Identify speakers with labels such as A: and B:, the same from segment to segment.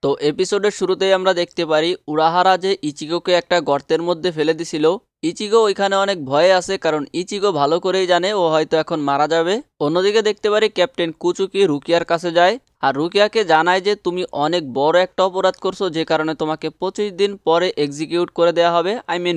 A: তো এপিসোডের শুরুতেই আমরা দেখতে পারি উরাহারা যে ইচিগোকে একটা গর্তের মধ্যে ফেলে দিছিল। ইচিগো ওইখানে অনেক ভয়ে আছে, কারণ ইচিগো ভালো করেই জানে ও হয়তো এখন মারা যাবে। অন্যদিকে দেখতে পারি ক্যাপ্টেন কুচুকি রুকিয়ার কাছে যায় আর রুকিয়াকে জানায় যে তুমি অনেক বড় একটা অপরাধ করছো, যে কারণে তোমাকে 25 দিন পরে এক্সিকিউট করে দেওয়া হবে,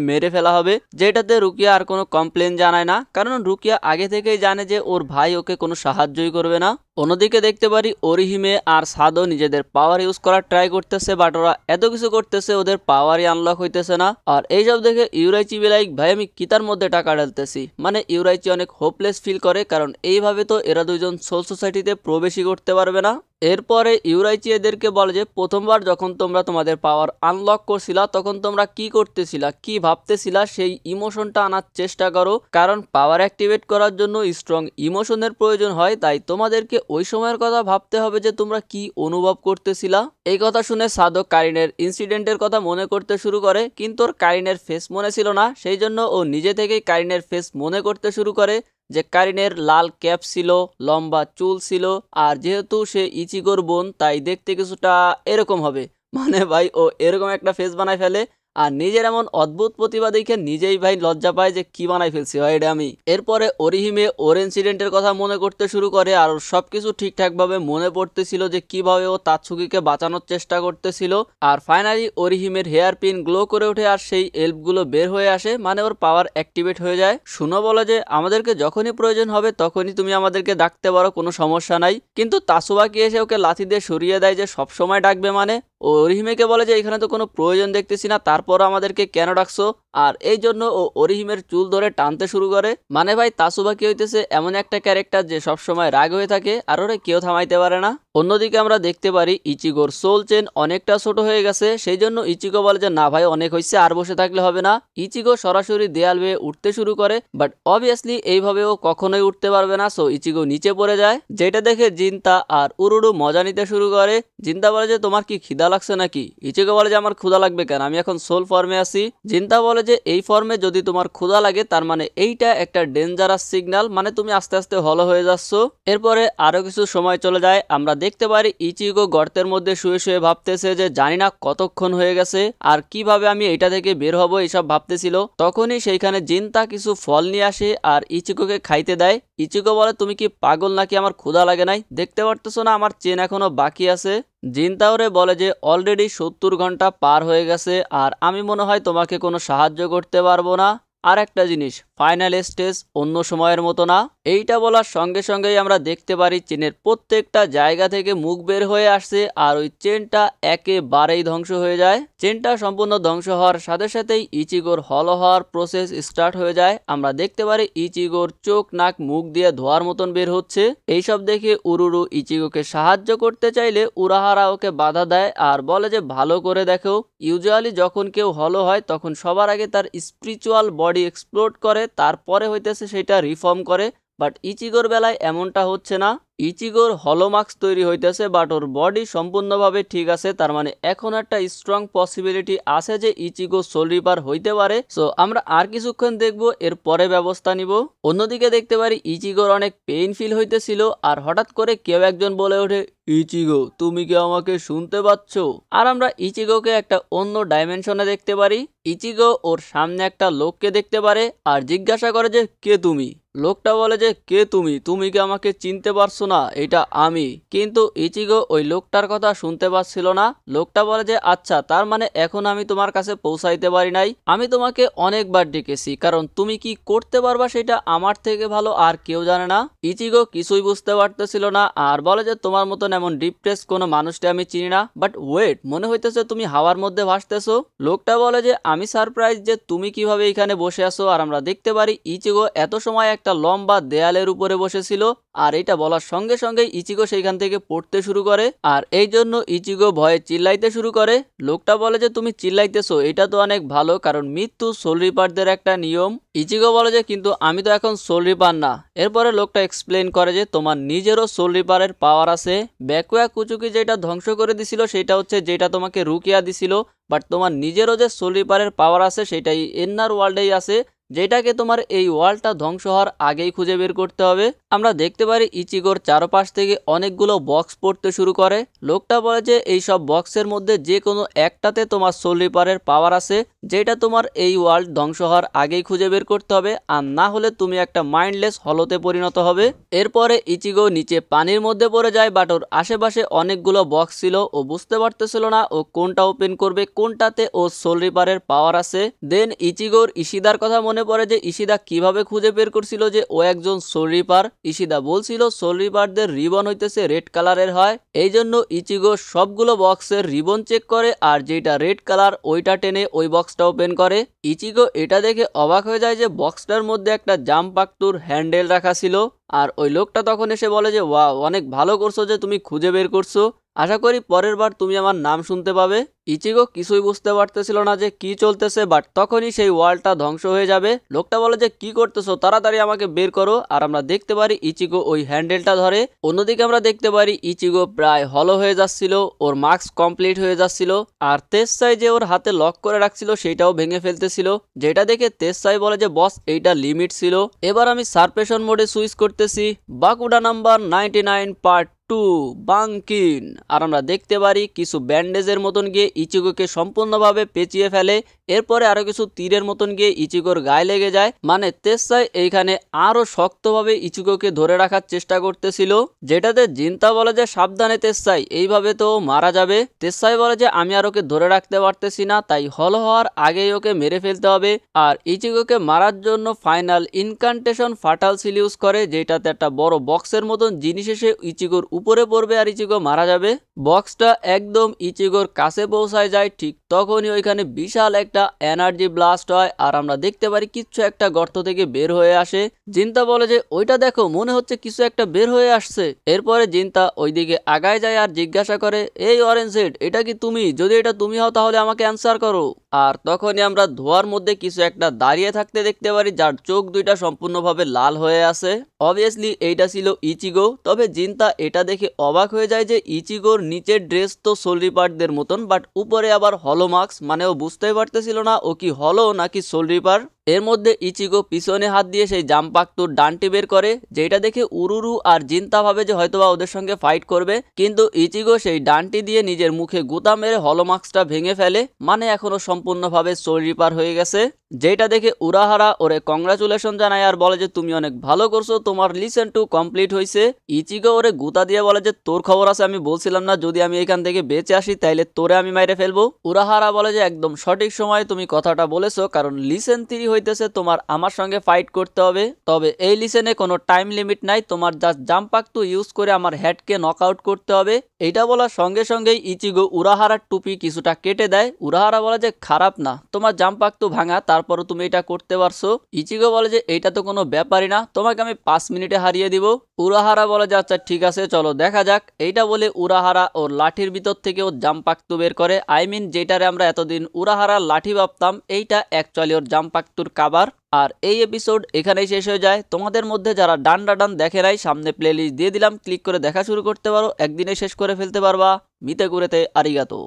A: মেরে ফেলা হবে। যেটাতে রুকিয়া আর কোনো কমপ্লেন জানায় না, কারণ রুকিয়া আগে থেকেই জানে যে ওর ভাই ওকে কোনো সাহায্যই করবে না। অন্যদিকে দেখতে পারি অরিহিমে আর সাদো নিজেদের পাওয়ার ইউজ করার ট্রাই করতেছে, বাট ওরা এত কিছু করতেছে ওদের পাওয়ারই আনলক হইতেছে না। আর এইসব দেখে ইউরাইচি বিলাইক ভাই আমি কিতার মধ্যে টাকা ঢালতেছি, মানে ইউরাইচি অনেক হোপলেস ফিল করে, কারণ এইভাবে তো এরা দুইজন সোল সোসাইটিতে প্রবেশই করতে পারবে না। এরপরে ইউরাইচি এদেরকে বলে যে প্রথমবার যখন তোমরা তোমাদের পাওয়ার আনলক করছিলা তখন তোমরা কি করতেছিলা, কি ভাবতেছিলা, সেই ইমোশনটা আনার চেষ্টা করো, কারণ পাওয়ার অ্যাক্টিভেট করার জন্য স্ট্রং ইমোশনের প্রয়োজন হয়। তাই তোমাদেরকে ওই সময়ের কথা ভাবতে হবে যে তোমরা কি অনুভব করতেছিলা। এই কথা শুনে সাদো কারিনের ইনসিডেন্টের কথা মনে করতে শুরু করে, কিন্তু ওর কারিনের ফেস মনে ছিল না, সেই জন্য ও নিজে থেকেই কারিনের ফেস মনে করতে শুরু করে, যে কারিনের লাল ক্যাপ ছিল, লম্বা চুল ছিল, আর যেহেতু সে ইচিগোর বোন তাই দেখতে কিছুটা এরকম হবে। মানে ভাই ও এরকম একটা ফেস বানায় ফেলে, আর নিজের এমন অদ্ভুত প্রতিভা দেখে নিজেই ভাই লজ্জা পায় যে কি বানাই ফেলছি হয় এটা আমি। এরপরে অরিহিমে ওর ইনসিডেন্টের কথা মনে করতে শুরু করে, আর সবকিছু ঠিকঠাক ভাবে মনে পড়তেছিল যে কিভাবে ও তাৎসুকিকে বাঁচানোর চেষ্টা করতেছিল। আর ফাইনালি অরিহিমের হেয়ার পিন গ্লো করে ওঠে আর সেই এল্পগুলো বের হয়ে আসে, মানে ওর পাওয়ার অ্যাক্টিভেট হয়ে যায়। শুনো বলে যে আমাদেরকে যখনই প্রয়োজন হবে তখনই তুমি আমাদেরকে ডাকতে পারো, কোনো সমস্যা নাই। কিন্তু তাসুবাকি এসে ওকে লাথি দিয়ে সরিয়ে দেয় যে সবসময় ডাকবে, মানে ও অরিহিমেকে বলে যে এখানে তো কোনো প্রয়োজন দেখতেছি না, তারপর আমাদেরকে কেন ডাকছো। আর এই জন্য ও অরিহিমের চুল ধরে টানতে শুরু করে। মানে ভাই তাসুবাকি হইতেছে এমন একটা ক্যারেক্টার যে সবসময় রাগ হয়ে থাকে আর ওরে কেউ থামাইতে পারে না। অন্যদিকে আমরা দেখতে পারি ইচিগোর সোল চেন অনেকটা ছোট হয়ে গেছে, সেই জন্য ইচিগো বলে যে না ভাই অনেক হয়েছে, আর বসে থাকলে হবে না। ইচিগো সরাসরি দেয়াল বেয়ে উঠতে শুরু করে, বাট অবভিয়াসলি এইভাবে ও কখনোই উঠতে পারবে না, সো ইচিগো নিচে পড়ে যায়। যেটা দেখে জিনতা আর উরুরু মজা নিতে শুরু করে। জিনতা বলে যে তোমার কি খিদা লাগছে নাকি? ইচিগো বলে যে আমার ক্ষুধা লাগবে কেন, আমি এখন সোল ফর্মে আছি। জিনতা বলে যে এই ফর্মে যদি তোমার ক্ষুধা লাগে তার মানে এইটা একটা ডেঞ্জারাস সিগন্যাল, মানে তুমি আস্তে আস্তে হলো হয়ে যাচ্ছ। এরপরে আরো কিছু সময় চলে যায়, আমরা দেখতে পারি ইচিগো গর্তের মধ্যে শুয়ে শুয়ে ভাবতেছে যে জানি না কতক্ষণ হয়ে গেছে আর কিভাবে আমি এটা থেকে বের হব এইসব ভাবতেছিল। তখনই সেইখানে জিনতা কিছু ফল নিয়ে আসে আর ইচিগোকে খাইতে দেয়। ইচিগো বলে তুমি কি পাগল নাকি, আমার ক্ষুধা লাগে নাই, দেখতে পারতেছো না আমার চেন এখনো বাকি আছে। জিনতাওরে বলে যে অলরেডি 70 ঘন্টা পার হয়ে গেছে আর আমি মনে হয় তোমাকে কোনো সাহায্য করতে পারবো না। আর একটা জিনিস, ফাইনাল স্টেজ অন্য সময়ের মতো না। এইটা বলার সঙ্গে সঙ্গেই আমরা দেখতে পারি চেনের প্রত্যেকটা জায়গা থেকে মুখ বের হয়ে আসছে আর ওই চেনটা একেবারেই ধ্বংস হয়ে যায়। চেনটা সম্পূর্ণ ধ্বংস হওয়ার সাথে সাথেই ইচিগোর হলো হওয়ার প্রসেস স্টার্ট হয়ে যায়। আমরা দেখতে পারি ইচিগোর চোখ নাক মুখ দিয়ে ধোয়ার মতন বের হচ্ছে। এইসব দেখে উরুরু ইচিগোকে সাহায্য করতে চাইলে উরাহারা ওকে বাধা দেয় আর বলে যে ভালো করে দেখো, ইউজুয়ালি যখন কেউ হলো হয় তখন সবার আগে তার স্পিরিচুয়াল বডি এক্সপ্লোড করে, তারপরে হইতেছে সেটা রিফর্ম করে, বাট ইচিগোর বেলায় এমনটা হচ্ছে না। ইচিগোর হলোমার্কস তৈরি হইতেছে বাট ওর বডি সম্পূর্ণভাবে ঠিক আছে, তার মানে এখন একটা স্ট্রং পসিবিলিটি আছে যে ইচিগো সোল রিপার হইতে পারে। সো আমরা আর কিছুক্ষণ দেখবো, এর পরে ব্যবস্থা নিব। অন্যদিকে দেখতে পারি ইচিগোর অনেক পেইন ফিল হইতেছিল আর হঠাৎ করে কেউ একজন বলে ওঠে ইচিগো তুমি কি আমাকে শুনতে পাচ্ছ? আর আমরা ইচিগোকে একটা অন্য ডাইমেনশনে দেখতে পারি। ইচিগো ওর সামনে একটা লোককে দেখতে পারে আর জিজ্ঞাসা করে যে কে তুমি? লোকটা বলে যে কে তুমি, তুমি কি আমাকে চিনতে পারছো না, এটা আমি। কিন্তু ইচিগো ওই লোকটার কথা শুনতে পাচ্ছিল না। লোকটা বলে যে আচ্ছা, তার মানে এখন আমি তোমার কাছে পৌঁছাইতে পারি নাই, আমি তোমাকে অনেকবার ডেকেছি, কারণ তুমি কি করতে পারবা সেটা আমার থেকে ভালো আর কেউ জানে না। ইচিগো কিছুই বুঝতে পারতেছিল না আর বলে যে তোমার মতন এমন ডিপ্রেস কোনো মানুষটা আমি চিনি না, বাট ওয়েট, মনে হইতেছে তুমি হাওয়ার মধ্যে ভাসতেছো। লোকটা বলে যে আমি সারপ্রাইজ যে তুমি কিভাবে এখানে বসে আছো। আর আমরা দেখতে পারি ইচিগো এত সময় একটা লম্বা দেয়ালের উপরে বসেছিল, আর এটা বলার সঙ্গে সঙ্গে ইচিগো সেইখান থেকে পড়তে শুরু করে আর এই জন্য ইচিগো ভয়ে চিল্লাইতে শুরু করে। লোকটা বলে যে তুমি চিল্লাইতেছো এটা তো অনেক ভালো, কারণ মৃত্যু সোল রিপারদের একটা নিয়ম। ইচিগো বলে যে কিন্তু আমি তো এখন সোল রিপার না। এরপরে লোকটা এক্সপ্লেন করে যে তোমার নিজেরও সোল রিপারের পাওয়ার আছে। ব্যাকুয়া কুচুকি যেটা ধ্বংস করে দিছিল সেটা হচ্ছে যেটা তোমাকে রুকিয়া দিছিল, বাট তোমার নিজেরও যে সোল রিপারের পাওয়ার আছে সেটাই ইন্নার ওয়ার্ল্ডেই আছে, যেটাকে তোমার এই ওয়ার্ল্ডটা ধ্বংস হওয়ার আগেই খুঁজে বের করতে হবে। আমরা দেখতে পারি ইচিগোর চারপাশ থেকে অনেকগুলো বক্স পড়তে শুরু করে। লোকটা বলে যে এই সব বক্সের মধ্যে যে কোনো একটাতে তোমার সোল রিপারের পাওয়ার আছে, যেটা তোমার এই ওয়ার্ল্ড ধ্বংস হওয়ার আগেই খুঁজে বের করতে হবে, আর না হলে তুমি একটা মাইন্ডলেস হলোতে পরিণত হবে। এরপরে ইচিগো নিচে পানির মধ্যে পড়ে যায়, বাট ওর আশেপাশে অনেকগুলো বক্স ছিল, ও বুঝতে পারতেছিল না ও কোনটা ওপেন করবে, কোনটাতে ও সোল রিপারের পাওয়ার আছে। দেন ইচিগোর ইশিদার কথা মনে পড়ে যে ইশিদা কিভাবে খুঁজে বের করছিল যে ও একজন সোল রিপার। ইশিদা বলছিল সোল রিপারদের রিবন হইতেছে রেড কালারের হয়, এই জন্য ইচিগো সবগুলো বক্সের রিবন চেক করে আর যেটা রেড কালার ওইটা টেনে ওই বক্সটা ওপেন করে। ইচিগো এটা দেখে অবাক হয়ে যায় যে বক্সটার মধ্যে একটা জাম্পাক্তুর হ্যান্ডেল রাখা ছিল। আর ওই লোকটা তখন এসে বলে যে ওয়াও, অনেক ভালো করছো যে তুমি খুঁজে বের করছো, আশা করি পরের বার তুমি আমার নাম শুনতে পাবে। ইচিগো কিছুই বুঝতে পারতেছিল না যে কি চলতেছে, বাট তখনই সেই ওয়ালটা ধ্বংস হয়ে যাবে। লোকটা বলে যে কি করতেছো, তাড়াতাড়ি আমাকে বের করো। আর আমরা দেখতে পারি ইচিগো ওই হ্যান্ডেলটা ধরে। অন্যদিকে আমরা দেখতে পারি ইচিগো প্রায় হলো হয়ে যাচ্ছিল, ওর মাস্ক কমপ্লিট হয়ে যাচ্ছিল, আর তেজসাই যে ওর হাতে লক করে রাখছিল সেটাও ভেঙে ফেলতেছিল, যেটা দেখে তেজসাই বলে যে বস এইটা লিমিট ছিল। এবার আমি সারপ্রেশন মোডে সুইচ করতেছি। বাকুডা নাম্বার 99 পার্ট 2 বাংকিন। আর আমরা দেখতে পারি কিছু ব্যান্ডেজের মতন গিয়ে ইচিগোকে সম্পূর্ণভাবে পেঁচিয়ে ফেলে। এরপরে আরো কিছু তীরের মতন গিয়ে ইচিগোর গায়ে লেগে যায়, মানে তেজসাই এইখানে আরো শক্তভাবে ইচিগোকে ধরে রাখার চেষ্টা করতেছিল, যেটাতে জিনতা বলে যে সাবধানে তেজসাই, এইভাবে তো মারা যাবে। তেজসাই বলে যে আমি আর ওকে ধরে রাখতে পারতেছি না, তাই হলো হওয়ার আগেই ওকে মেরে ফেলতে হবে। আর ইচিগোকে মারার জন্য ফাইনাল ইনকান্টেশন ফাটাল সিল ইউজ করে, যেটাতে একটা বড় বক্সের মতন জিনিস এসে ইচিগোর উপরে পড়বে আর ইচিগো মারা যাবে। বক্সটা একদম ইচিগোর কাছে পৌঁছায় যায়, ঠিক তখনই ওইখানে বিশাল একটা এনার্জি ব্লাস্ট হয়, আর আমরা দেখতে পারি কিছু একটা গর্ত থেকে বের হয়ে আসে। জিনতা বলে যে ওইটা দেখো, মনে হচ্ছে কিছু একটা বের হয়ে আসছে। এরপরে জিনতা ওইদিকে আগায় যায় আর জিজ্ঞাসা করে এই অরেঞ্জ হেড, এটা কি তুমি? যদি এটা তুমি হও তাহলে আমাকে অ্যান্সার করো। আর তখনই আমরা ধোয়ার মধ্যে কিছু একটা দাঁড়িয়ে থাকতে দেখতে পারি, যার চোখ দুইটা সম্পূর্ণভাবে লাল হয়ে আছে। অবভিয়াসলি এইটা ছিল ইচিগো। তবে জিনতা এটা দেখে অবাক হয়ে যায় যে ইচিগোর নিচের ড্রেস তো সোল রিপারদের মতন, বাট উপরে আবার হলো মাস্ক, মানে ও বুঝতেই পারতেছিল না ও কি হলো নাকি সোল রিপার। এর মধ্যে ইচিগো পিছনে হাত দিয়ে সেই জাম্পাক্তুর ডানটি বের করে, যেটা দেখে উরুরু আর জিনতা ভাবে যে হয়তোবা ওদের সঙ্গে ফাইট করবে, কিন্তু ইচিগো সেই ডানটি দিয়ে নিজের মুখে গুতা মেরে হলো মাস্কটা ভেঙে ফেলে, মানে এখনো সম্পূর্ণভাবে সোল রিপার হয়ে গেছে। যেটা দেখে উরাহারা ওরে কংগ্রাচুলেশন জানায় আর বলে যে তুমি অনেক ভালো করছো, তোমার লিসেন টু কমপ্লিট হয়েছে। ইচিগো ওরে গুতা দিয়ে বলে যে তোর খবর আছে, আমি বলছিলাম না যদি আমি এখান থেকে বেঁচে আসি তাইলে তোরে আমি মাইরে ফেলবো। উরাহারা বলে যে একদম সঠিক সময় তুমি কথাটা বলেছো, কারণ লিসেন 3 হইতেছে তোমার আমার সঙ্গে ফাইট করতে হবে। তবে এই লিসেনে কোনো টাইম লিমিট নাই, তোমার জাস্ট জাম্পাক্তু ইউজ করে আমার হেডকে নক আউট করতে হবে। এইটা বলার সঙ্গে সঙ্গেই ইচিগো উরাহারার টুপি কিছুটা কেটে দেয়। উরাহারা বলে যে খারাপ না, তোমার জাম্পাক্তু ভাঙা, তারপরও তুমি এটা করতে পারছো। ইচিগো বলে যে এইটা তো কোনো ব্যাপারই না, তোমাকে আমি 5 মিনিটে হারিয়ে দিব। উরাহারা বলে যে আচ্ছা ঠিক আছে চলো দেখা যাক। এইটা বলে উরাহারা ওর লাঠির ভিতর থেকে ওর জাম্পাক্তু বের করে, আই মিন যেটারে আমরা এতদিন উরাহারার লাঠি ভাবতাম, এইটা অ্যাকচুয়ালি ওর জাম্পাক্তুর কাবার। আর এই এপিসোড এখানেই শেষ হয়ে যায়। তোমাদের মধ্যে যারা ডান দেখে নাই, সামনে প্লেলিস্ট দিয়ে দিলাম, ক্লিক করে দেখা শুরু করতে পারো, একদিনে শেষ করে ফেলতে পারবা। মিতে কুরেতে আরিগাতো।